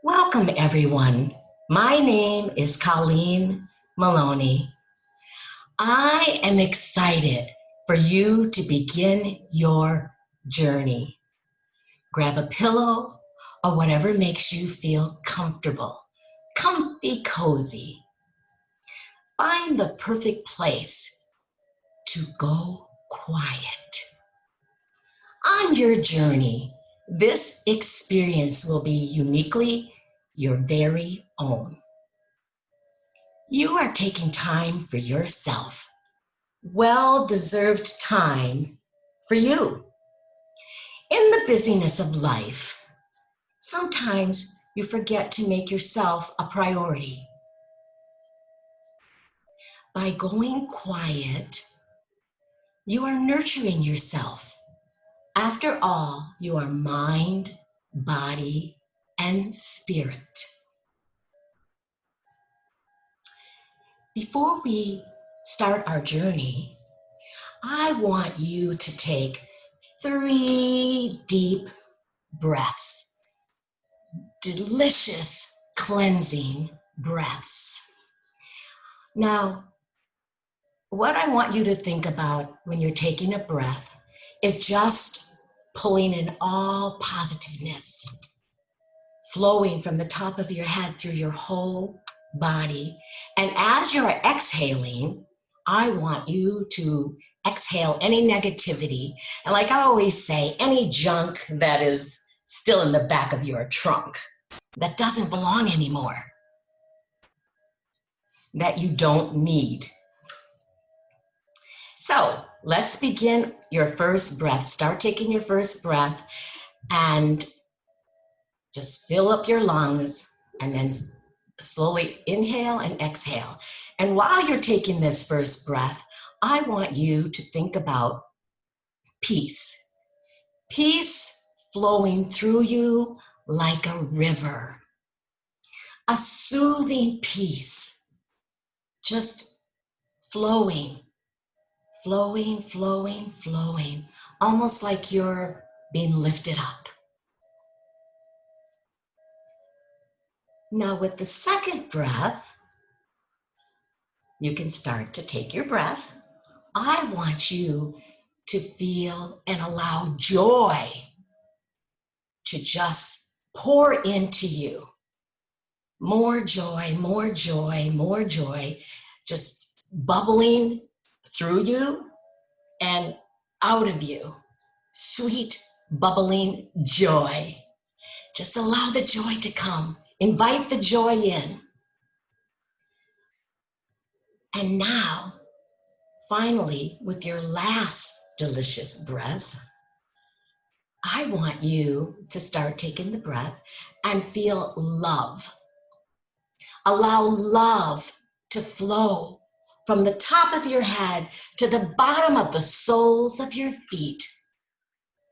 Welcome, everyone. My name is Colleen Maloney. I am excited for you to begin your journey. Grab a pillow or whatever makes you feel comfortable, comfy, cozy. Find the perfect place to go quiet. On your journey, this experience will be uniquely your very own. You are taking time for yourself, well-deserved time for you. In the busyness of life, sometimes you forget to make yourself a priority. By going quiet, you are nurturing yourself. After all, you are mind, body, and spirit. Before we start our journey, I want you to take 3 deep breaths, delicious cleansing breaths. Now, what I want you to think about when you're taking a breath is just pulling in all positiveness, flowing from the top of your head through your whole body. And as you're exhaling, I want you to exhale any negativity. And like I always say, any junk that is still in the back of your trunk that doesn't belong anymore, that you don't need. So let's begin your first breath. Start taking your first breath and just fill up your lungs and then slowly inhale and exhale. And while you're taking this first breath, I want you to think about peace. Peace flowing through you like a river. A soothing peace, just flowing, flowing, flowing, flowing, almost like you're being lifted up. Now with the second breath, you can start to take your breath. I want you to feel and allow joy to just pour into you. More joy, more joy, more joy, just bubbling through you and out of you. Sweet, bubbling joy. Just allow the joy to come. Invite the joy in. And now, finally, with your last delicious breath, I want you to start taking the breath and feel love. Allow love to flow from the top of your head to the bottom of the soles of your feet.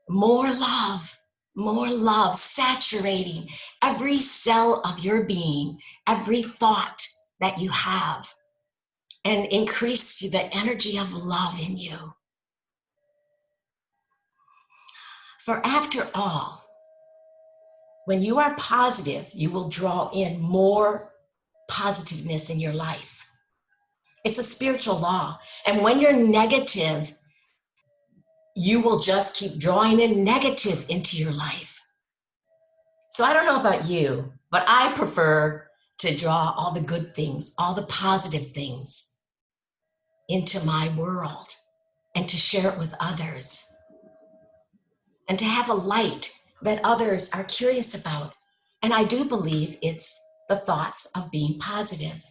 More love saturating every cell of your being, every thought that you have, and increase the energy of love in you. For after all, when you are positive, you will draw in more positiveness in your life. It's a spiritual law. And when you're negative, you will just keep drawing in negative into your life. So I don't know about you, but I prefer to draw all the good things, all the positive things into my world and to share it with others and to have a light that others are curious about. And I do believe it's the thoughts of being positive,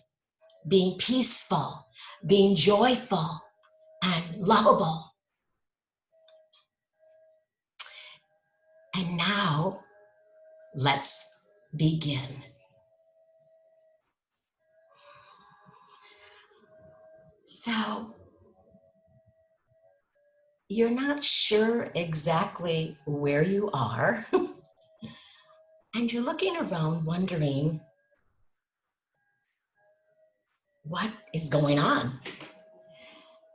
being peaceful, being joyful and lovable. And now, let's begin. So, you're not sure exactly where you are, and you're looking around wondering what is going on.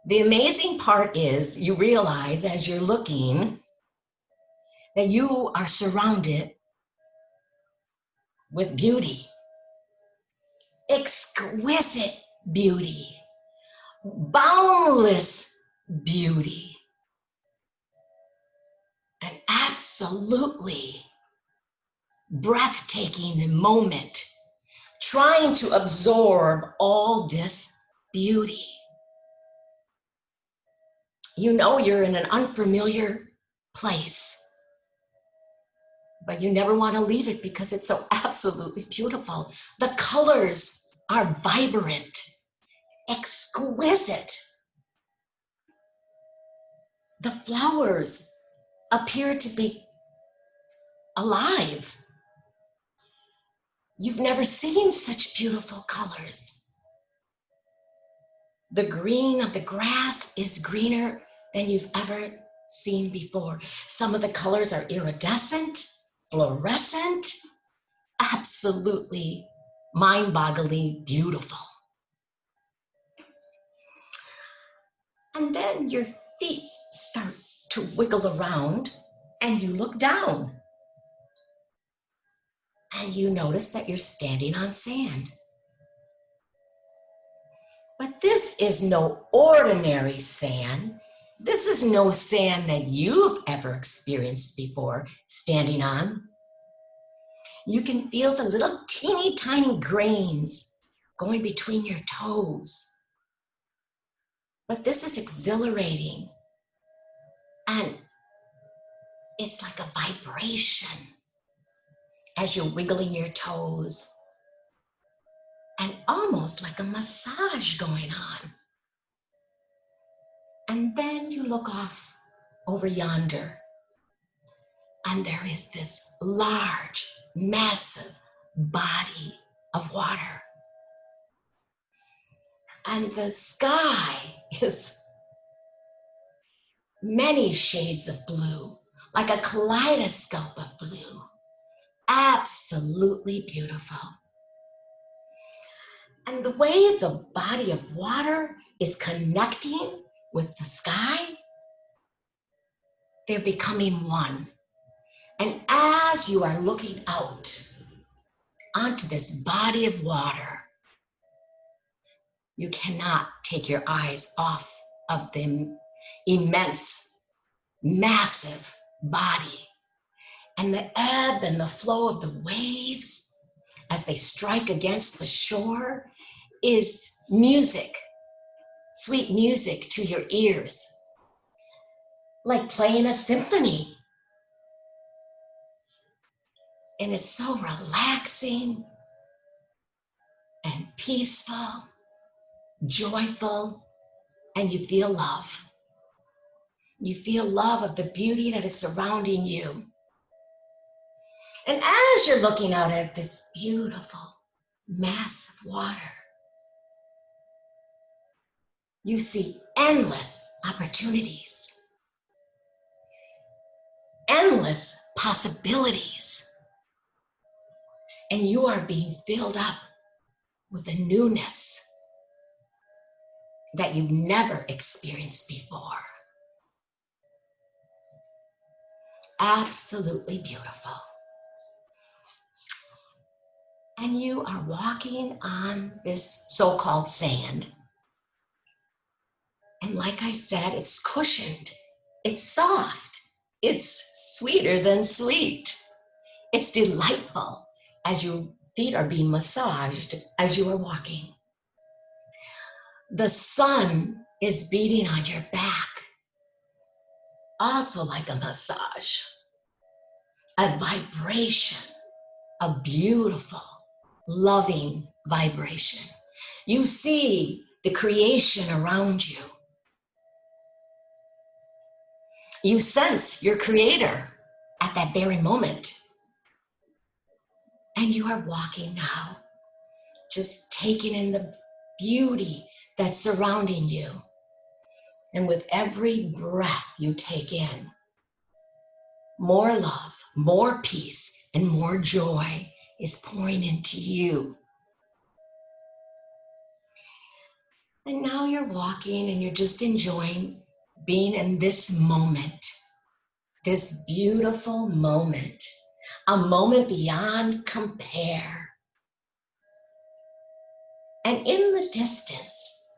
The amazing part is you realize as you're looking that you are surrounded with beauty, exquisite beauty, boundless beauty, an absolutely breathtaking moment, trying to absorb all this beauty. You know you're in an unfamiliar place, but you never want to leave it because it's so absolutely beautiful. The colors are vibrant, exquisite. The flowers appear to be alive. You've never seen such beautiful colors. The green of the grass is greener than you've ever seen before. Some of the colors are iridescent, fluorescent, absolutely mind-bogglingly beautiful. And then your feet start to wiggle around and you look down and you notice that you're standing on sand. But this is no ordinary sand. This is no sand that you've ever experienced before standing on. You can feel the little teeny tiny grains going between your toes. But this is exhilarating. And it's like a vibration as you're wiggling your toes. And almost like a massage going on. And then you look off over yonder, and there is this large, massive body of water. And the sky is many shades of blue, like a kaleidoscope of blue. Absolutely beautiful. And the way the body of water is connecting with the sky, they're becoming one. And as you are looking out onto this body of water, you cannot take your eyes off of the immense, massive body. And the ebb and the flow of the waves as they strike against the shore is music, sweet music to your ears, like playing a symphony. And it's so relaxing and peaceful, joyful, and you feel love. You feel love of the beauty that is surrounding you. And as you're looking out at this beautiful, massive water, you see endless opportunities, endless possibilities, and you are being filled up with a newness that you've never experienced before. Absolutely beautiful. And you are walking on this so-called sand. And like I said, it's cushioned, it's soft, it's sweeter than sweet. It's delightful as your feet are being massaged as you are walking. The sun is beating on your back, also like a massage, a vibration, a beautiful, loving vibration. You see the creation around you. You sense your creator at that very moment. And you are walking now, just taking in the beauty that's surrounding you. And with every breath you take in, more love, more peace, and more joy is pouring into you. And now you're walking and you're just enjoying being in this moment, this beautiful moment a moment beyond compare. And in the distance,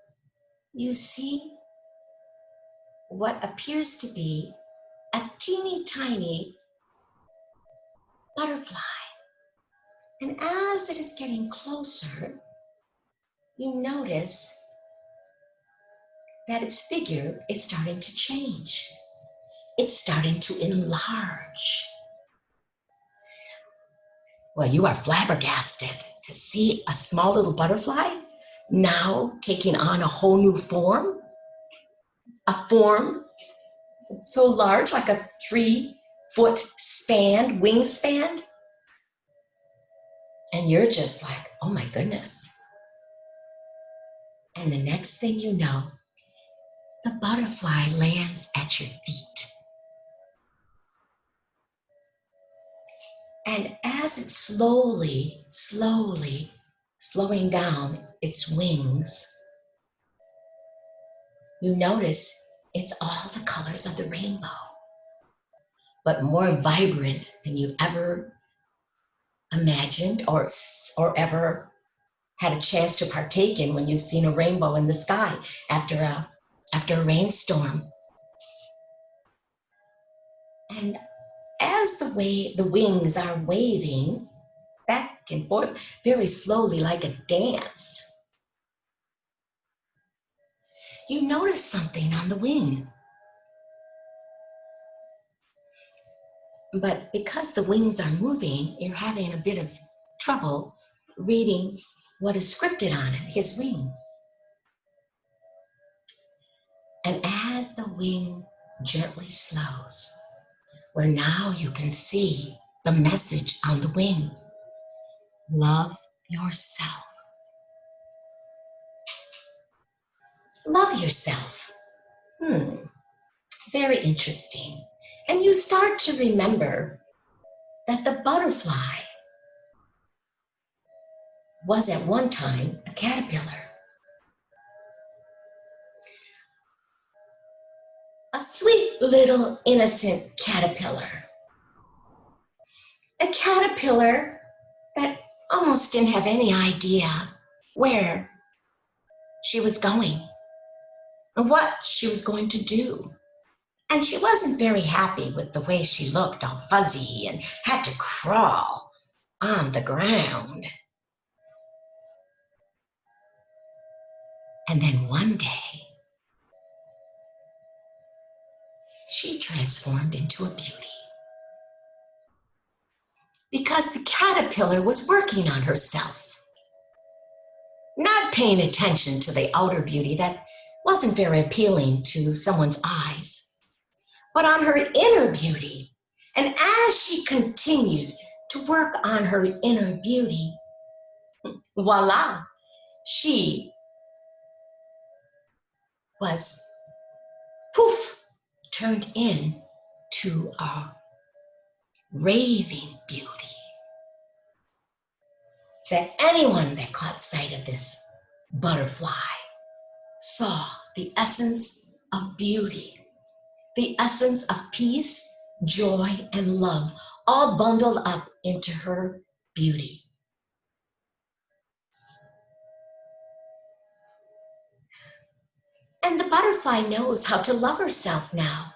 you see what appears to be a teeny tiny butterfly. And as it is getting closer, you notice that its figure is starting to change. It's starting to enlarge. Well, you are flabbergasted to see a small little butterfly now taking on a whole new form, a form so large, like a 3-foot span, wingspan. And you're just like, oh my goodness. And the next thing you know, the butterfly lands at your feet. And as it's slowly slowing down its wings, you notice it's all the colors of the rainbow, but more vibrant than you've ever imagined or ever had a chance to partake in when you've seen a rainbow in the sky after a rainstorm. And as the wings are waving back and forth very slowly like a dance, you notice something on the wing. But because the wings are moving, you're having a bit of trouble reading what is scripted on it, his wing. And as the wing gently slows, where now you can see the message on the wing: love yourself. Love yourself. Very interesting. And you start to remember that the butterfly was at one time a caterpillar. A sweet little innocent caterpillar. A caterpillar that almost didn't have any idea where she was going and what she was going to do. And she wasn't very happy with the way she looked, all fuzzy, and had to crawl on the ground. And then one day, she transformed into a beauty. Because the caterpillar was working on herself, not paying attention to the outer beauty that wasn't very appealing to someone's eyes, but on her inner beauty. And as she continued to work on her inner beauty, voila, she was, poof, turned into a raving beauty. That anyone that caught sight of this butterfly saw the essence of beauty, the essence of peace, joy, and love, all bundled up into her beauty. And the butterfly knows how to love herself now.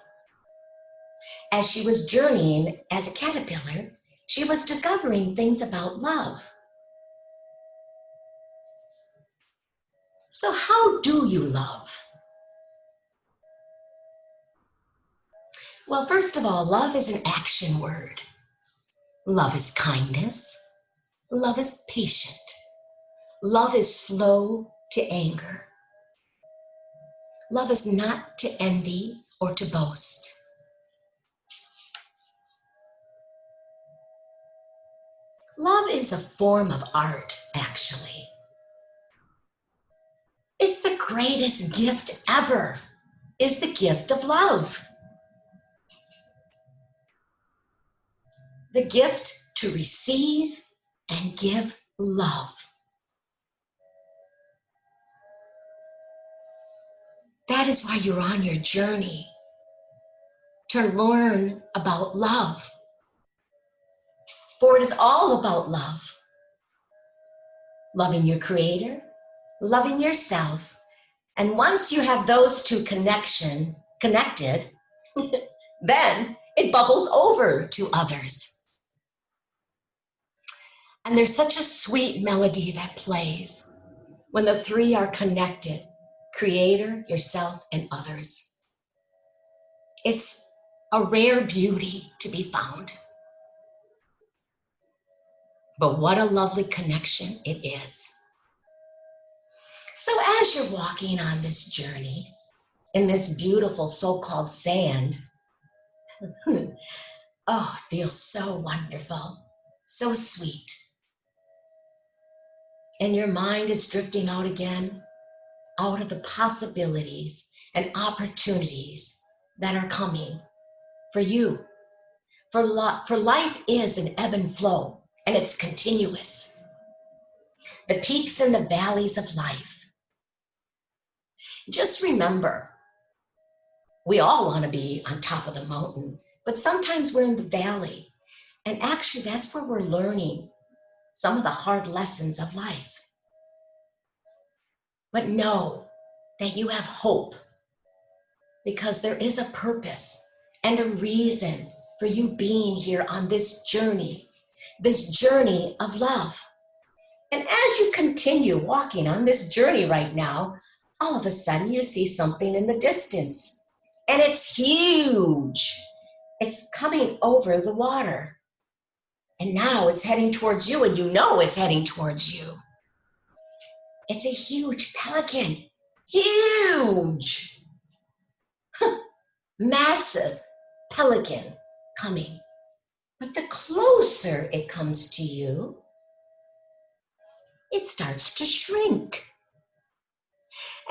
As she was journeying as a caterpillar, she was discovering things about love. So how do you love? Well, first of all, love is an action word. Love is kindness. Love is patient. Love is slow to anger. Love is not to envy or to boast. Love is a form of art, actually. It's the greatest gift ever, is the gift of love. The gift to receive and give love. That is why you're on your journey, to learn about love. For it is all about love. Loving your Creator, loving yourself. And once you have those two connected, then it bubbles over to others. And there's such a sweet melody that plays when the three are connected: Creator, yourself, and others. It's a rare beauty to be found. But what a lovely connection it is. So as you're walking on this journey, in this beautiful so-called sand, oh, it feels so wonderful, so sweet. And your mind is drifting out again, out of the possibilities and opportunities that are coming for you. For life is an ebb and flow, and it's continuous. The peaks and the valleys of life. Just remember, we all want to be on top of the mountain, but sometimes we're in the valley. And actually, that's where we're learning some of the hard lessons of life. But know that you have hope, because there is a purpose and a reason for you being here on this journey of love. And as you continue walking on this journey right now, all of a sudden you see something in the distance, and it's huge. It's coming over the water, and now it's heading towards you, and you know it's heading towards you. It's a huge pelican, huge, massive pelican coming. But the closer it comes to you, it starts to shrink.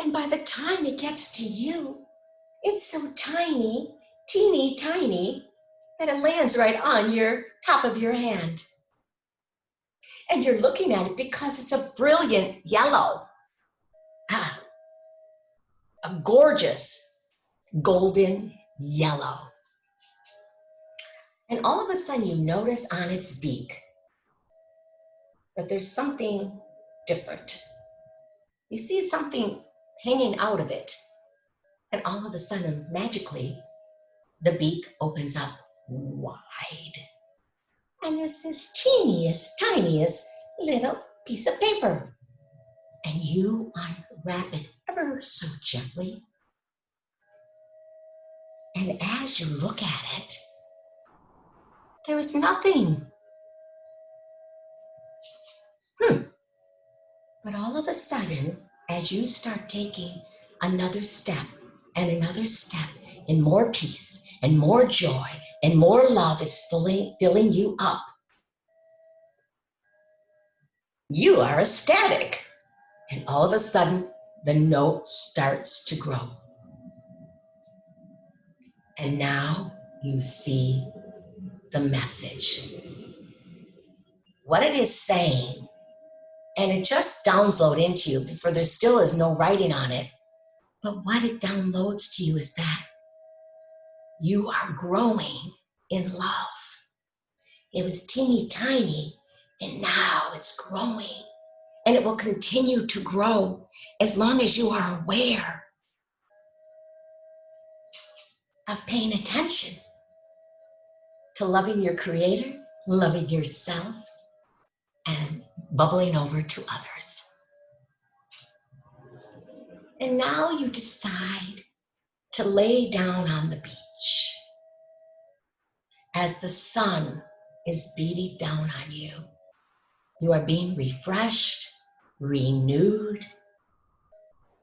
And by the time it gets to you, it's so tiny, teeny tiny, that it lands right on your top of your hand. And you're looking at it because it's a brilliant yellow, a gorgeous golden yellow. And all of a sudden you notice on its beak that there's something different. You see something hanging out of it. And all of a sudden, magically, the beak opens up wide. And there's this teeniest, tiniest little piece of paper. And you unwrap it ever so gently. And as you look at it, there is nothing. But all of a sudden, as you start taking another step and another step, and more peace and more joy and more love is filling you up, you are ecstatic. And all of a sudden, the note starts to grow. And now you see the message. What it is saying, and it just downloads into you, for there still is no writing on it. But what it downloads to you is that you are growing in love. It was teeny tiny, and now it's growing. And it will continue to grow as long as you are aware of paying attention to loving your Creator, loving yourself, and bubbling over to others. And now you decide to lay down on the beach as the sun is beating down on you. You are being refreshed, renewed,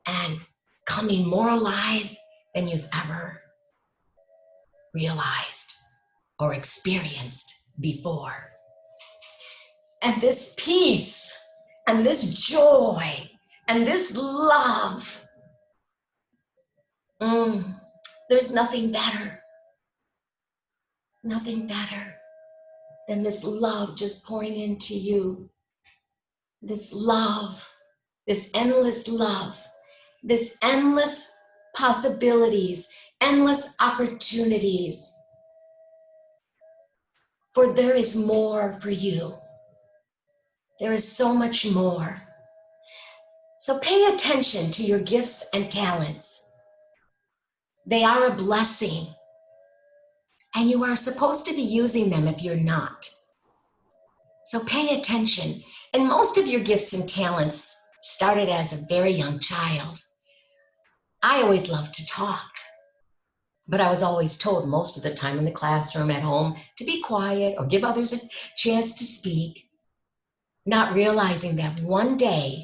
and coming more alive than you've ever realized or experienced before. And this peace and this joy and this love, there's nothing better than this love just pouring into you. This love, this endless love, this endless possibilities, endless opportunities for there is more for you. There is so much more. So pay attention to your gifts and talents. They are a blessing, and you are supposed to be using them if you're not. So pay attention. And most of your gifts and talents started as a very young child. I always loved to talk, but I was always told most of the time in the classroom, at home, to be quiet or give others a chance to speak, not realizing that one day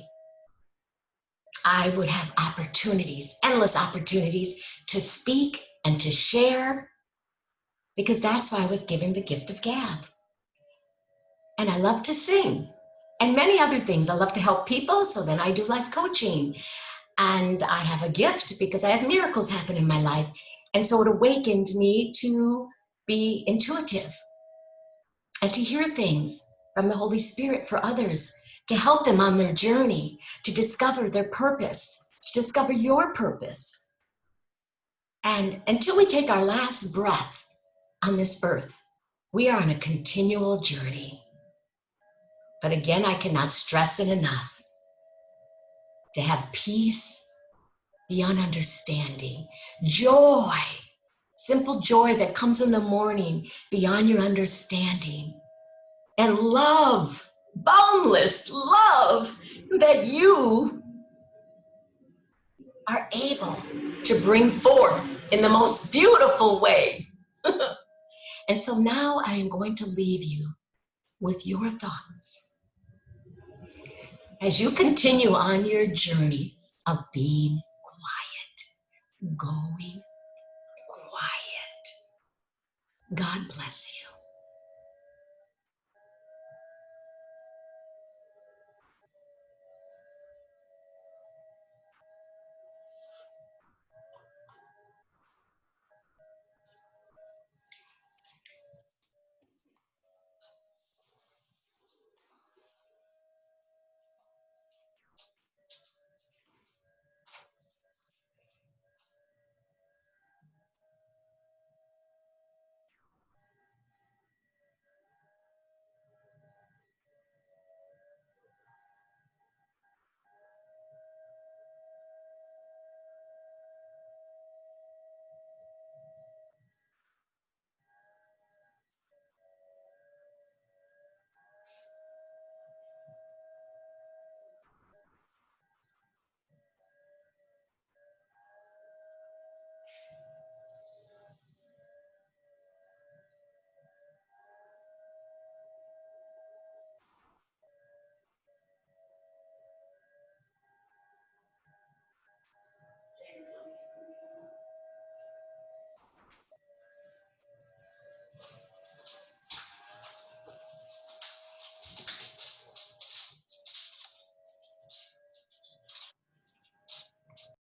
I would have opportunities, endless opportunities to speak and to share, because that's why I was given the gift of gab. And I love to sing and many other things. I love to help people, so then I do life coaching. And I have a gift because I have miracles happen in my life. And so it awakened me to be intuitive and to hear things from the Holy Spirit for others, to help them on their journey, to discover their purpose, to discover your purpose. And until we take our last breath on this earth, we are on a continual journey. But again, I cannot stress it enough. To have peace beyond understanding, joy, simple joy that comes in the morning beyond your understanding, and love, boundless love that you are able to bring forth in the most beautiful way. And so now I am going to leave you with your thoughts as you continue on your journey of being quiet, going quiet. God bless you.